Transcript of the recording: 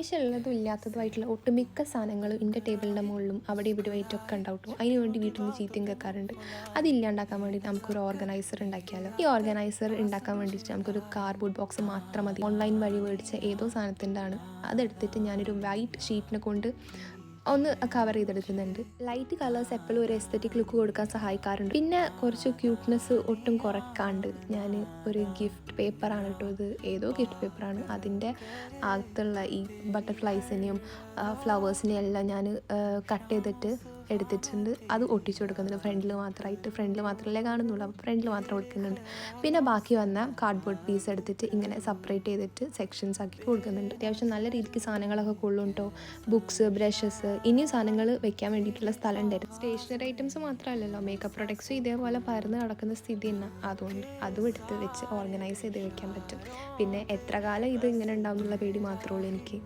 ആവശ്യമുള്ളതും ഇല്ലാത്തതുമായിട്ടുള്ള ഒട്ടുമിക്ക സാധനങ്ങളും എൻ്റെ ടേബിളിൻ്റെ മുകളിലും അവിടെ ഇവിടെ ആയിട്ടൊക്കെ ഉണ്ടാവും കേട്ടോ. അതിന് വേണ്ടി വീട്ടിൽ നിന്ന് ചീത്തയും കേൾക്കാറുണ്ട്. അതില്ലാണ്ടാക്കാൻ വേണ്ടി നമുക്കൊരു ഓർഗനൈസർ ഉണ്ടാക്കിയാലോ. ഈ ഓർഗനൈസർ ഉണ്ടാക്കാൻ വേണ്ടിയിട്ട് നമുക്കൊരു കാർഡ്ബോർഡ് ബോക്സ് മാത്രം മതി. ഓൺലൈൻ വഴി മേടിച്ച ഏതോ സാധനത്തിൻ്റെ ആണ്. അതെടുത്തിട്ട് ഞാനൊരു വൈറ്റ് ഷീറ്റിനെ കൊണ്ട് ഒന്ന് കവർ ചെയ്തെടുക്കുന്നുണ്ട്. ലൈറ്റ് കളേഴ്സ് എപ്പോഴും ഒരു എസ്തറ്റിക് ലുക്ക് കൊടുക്കാൻ സഹായിക്കാറുണ്ട്. പിന്നെ കുറച്ച് ക്യൂട്ട്നെസ് ഒട്ടും കുറക്കാണ്ട് ഞാൻ ഒരു ഗിഫ്റ്റ് പേപ്പറാണ് കേട്ടോ, ഇത് ഏതോ ഗിഫ്റ്റ് പേപ്പറാണ്. അതിൻ്റെ അകത്തുള്ള ഈ ബട്ടർഫ്ലൈസിനെയും ഫ്ലവേഴ്സിനെയും എല്ലാം ഞാൻ കട്ട് ചെയ്തിട്ട് എടുത്തിട്ടുണ്ട്. അത് ഒട്ടിച്ചു കൊടുക്കുന്നുണ്ട് ഫ്രണ്ടിൽ മാത്രമായിട്ട്. ഫ്രണ്ടിൽ മാത്രമല്ലേ കാണുന്നുള്ളൂ, അപ്പോൾ ഫ്രണ്ടിൽ മാത്രം കൊടുക്കുന്നുണ്ട്. പിന്നെ ബാക്കി വന്ന കാർഡ്ബോർഡ് പീസ് എടുത്തിട്ട് ഇങ്ങനെ സെപ്പറേറ്റ് ചെയ്തിട്ട് സെക്ഷൻസ് ആക്കി കൊടുക്കുന്നുണ്ട്. അത്യാവശ്യം നല്ല രീതിക്ക് സാധനങ്ങളൊക്കെ കൊള്ളും കേട്ടോ. ബുക്സ്, ബ്രഷസ്, ഇനിയും സാധനങ്ങൾ വെക്കാൻ വേണ്ടിയിട്ടുള്ള സ്ഥലം ഉണ്ടായിരുന്നു. സ്റ്റേഷനറി ഐറ്റംസ് മാത്രമല്ലല്ലോ, മേക്കപ്പ് പ്രൊഡക്ട്സും ഇതേപോലെ പരന്ന് കിടക്കുന്ന സ്ഥിതി തന്നെ. അതുകൊണ്ട് അതും എടുത്ത് വെച്ച് ഓർഗനൈസ് ചെയ്ത് വെക്കാൻ പറ്റും. പിന്നെ എത്ര കാലം ഇത് ഇങ്ങനെ ഉണ്ടാവും എന്നുള്ള പേടി മാത്രമേ ഉള്ളൂ എനിക്ക്.